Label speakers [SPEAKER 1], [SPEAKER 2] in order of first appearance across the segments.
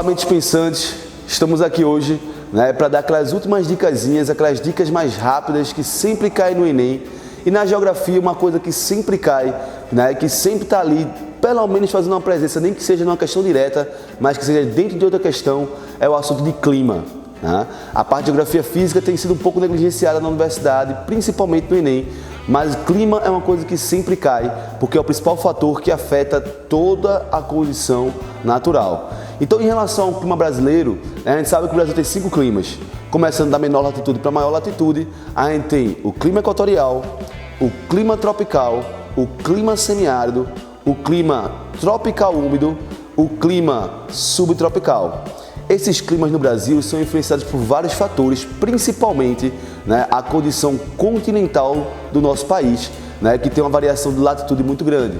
[SPEAKER 1] Fala, mentes pensantes, estamos aqui hoje para dar aquelas últimas dicasinhas, aquelas dicas mais rápidas que sempre caem no Enem. E na geografia, uma coisa que sempre cai, que sempre está ali, pelo menos fazendo uma presença, nem que seja numa questão direta, mas que seja dentro de outra questão, é o assunto de clima. A parte de geografia física tem sido um pouco negligenciada na universidade, principalmente no Enem, mas clima é uma coisa que sempre cai, porque é o principal fator que afeta toda a condição natural. Então, em relação ao clima brasileiro, a gente sabe que o Brasil tem 5 climas. Começando da menor latitude para a maior latitude, a gente tem o clima equatorial, o clima tropical, o clima semiárido, o clima tropical úmido, o clima subtropical. Esses climas no Brasil são influenciados por vários fatores, principalmente a condição continental do nosso país, que tem uma variação de latitude muito grande.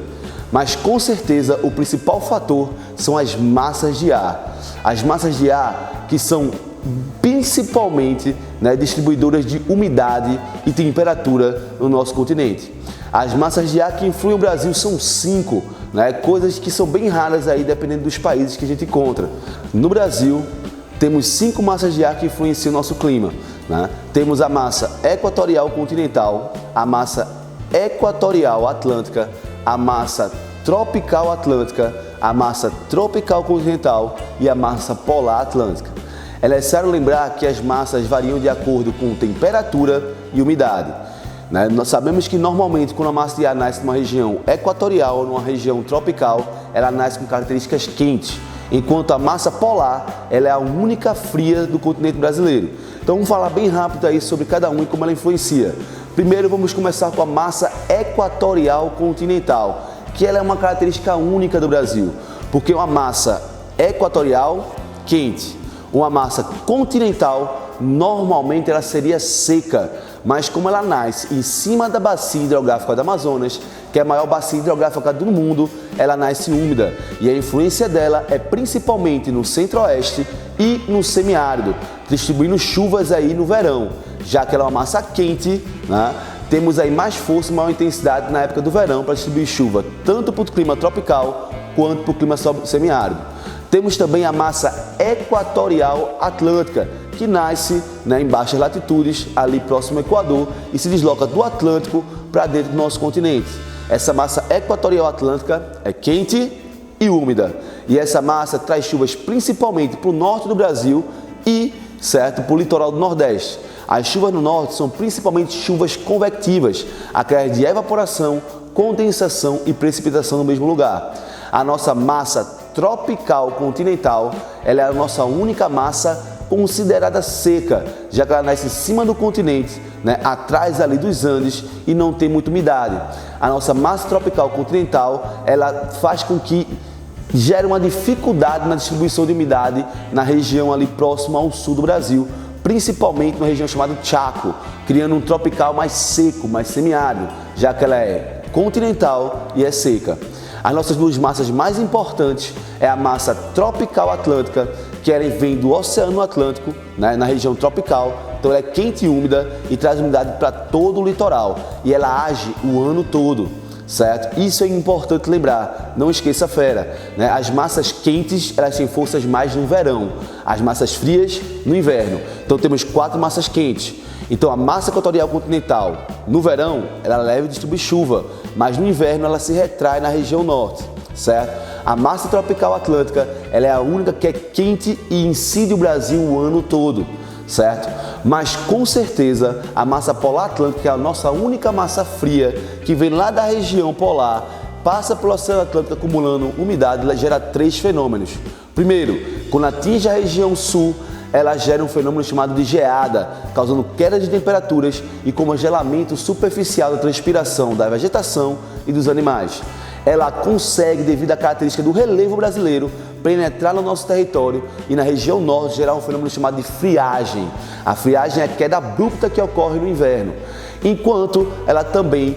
[SPEAKER 1] Mas com certeza o principal fator são as massas de ar. As massas de ar que são principalmente distribuidoras de umidade e temperatura no nosso continente. As massas de ar que influem o Brasil são 5, coisas que são bem raras aí dependendo dos países que a gente encontra. No Brasil, temos 5 massas de ar que influenciam o nosso clima. Temos a massa equatorial continental, a massa equatorial atlântica, a massa tropical atlântica, a massa tropical continental e a massa polar atlântica. É necessário lembrar que as massas variam de acordo com temperatura e umidade. Nós sabemos que normalmente quando a massa de ar nasce numa região equatorial ou numa região tropical, ela nasce com características quentes, enquanto a massa polar ela é a única fria do continente brasileiro. Então vamos falar bem rápido aí sobre cada um e como ela influencia. Primeiro vamos começar com a massa equatorial continental, que ela é uma característica única do Brasil, porque uma massa equatorial quente, uma massa continental, normalmente ela seria seca, mas como ela nasce em cima da bacia hidrográfica do Amazonas, que é a maior bacia hidrográfica do mundo, ela nasce úmida e a influência dela é principalmente no centro-oeste e no semiárido, distribuindo chuvas aí no verão, já que ela é uma massa quente, temos aí mais força e maior intensidade na época do verão para distribuir chuva, tanto para o clima tropical quanto para o clima semiárido. Temos também a massa equatorial atlântica, que nasce em baixas latitudes, ali próximo ao Equador, e se desloca do Atlântico para dentro do nosso continente. Essa massa equatorial atlântica é quente e úmida, e essa massa traz chuvas principalmente para o norte do Brasil e para o litoral do Nordeste. As chuvas no norte são principalmente chuvas convectivas, através de evaporação, condensação e precipitação no mesmo lugar. A nossa massa tropical continental, ela é a nossa única massa considerada seca, já que ela nasce em cima do continente, atrás ali dos Andes e não tem muita umidade. A nossa massa tropical continental, ela faz com que gere uma dificuldade na distribuição de umidade na região ali próxima ao sul do Brasil, principalmente na região chamada Chaco, criando um tropical mais seco, mais semiárido, já que ela é continental e é seca. As nossas duas massas mais importantes é a massa tropical atlântica, que ela vem do Oceano Atlântico, na região tropical, então ela é quente e úmida e traz umidade para todo o litoral e ela age o ano todo, certo? Isso é importante lembrar, não esqueça a fera, As massas quentes, elas têm forças mais no verão, as massas frias no inverno, então temos 4 massas quentes. Então a massa equatorial continental, no verão, ela leva e distribui chuva, mas no inverno ela se retrai na região norte, certo? A massa tropical atlântica, ela é a única que é quente e incide o Brasil o ano todo, certo? Mas com certeza a massa polar atlântica é a nossa única massa fria que vem lá da região polar, passa pelo Oceano Atlântico acumulando umidade, ela gera 3 fenômenos. Primeiro, quando atinge a região sul, ela gera um fenômeno chamado de geada, causando queda de temperaturas e congelamento superficial da transpiração da vegetação e dos animais. Ela consegue, devido à característica do relevo brasileiro, penetrar no nosso território e na região norte gerar um fenômeno chamado de friagem. A friagem é a queda abrupta que ocorre no inverno, enquanto ela também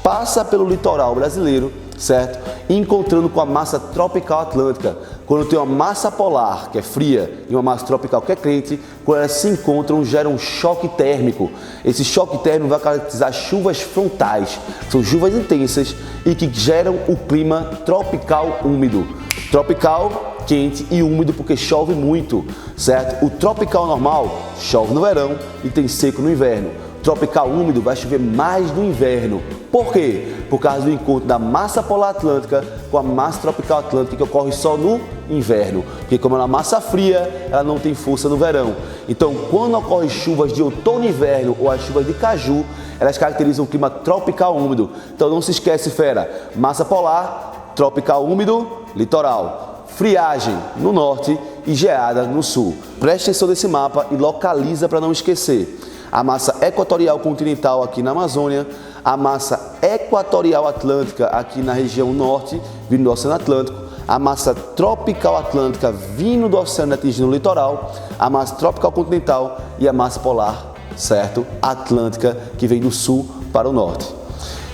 [SPEAKER 1] passa pelo litoral brasileiro certo? Encontrando com a massa tropical atlântica. Quando tem uma massa polar, que é fria, e uma massa tropical, que é quente, quando elas se encontram, gera um choque térmico. Esse choque térmico vai caracterizar chuvas frontais, que são chuvas intensas e que geram o clima tropical úmido. Tropical, quente e úmido porque chove muito, certo? O tropical normal chove no verão e tem seco no inverno. Tropical úmido vai chover mais no inverno. Por quê? Por causa do encontro da massa polar atlântica com a massa tropical atlântica, que ocorre só no inverno. Porque como ela é uma massa fria, ela não tem força no verão. Então, quando ocorrem chuvas de outono e inverno ou as chuvas de caju, elas caracterizam o clima tropical úmido. Então não se esquece, fera, massa polar, tropical úmido, litoral. Friagem no norte e geada no sul. Preste atenção nesse mapa e localiza para não esquecer. A massa equatorial continental aqui na Amazônia, a massa equatorial atlântica aqui na região norte, vindo do Oceano Atlântico, a massa tropical atlântica vindo do oceano atingindo o litoral, a massa tropical continental e a massa polar, certo? Atlântica, que vem do sul para o norte.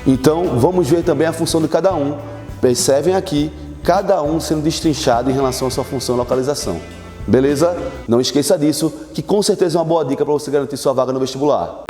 [SPEAKER 1] Então, vamos ver também a função de cada um. Percebem aqui, cada um sendo destrinchado em relação à sua função e localização. Beleza? Não esqueça disso, que com certeza é uma boa dica para você garantir sua vaga no vestibular.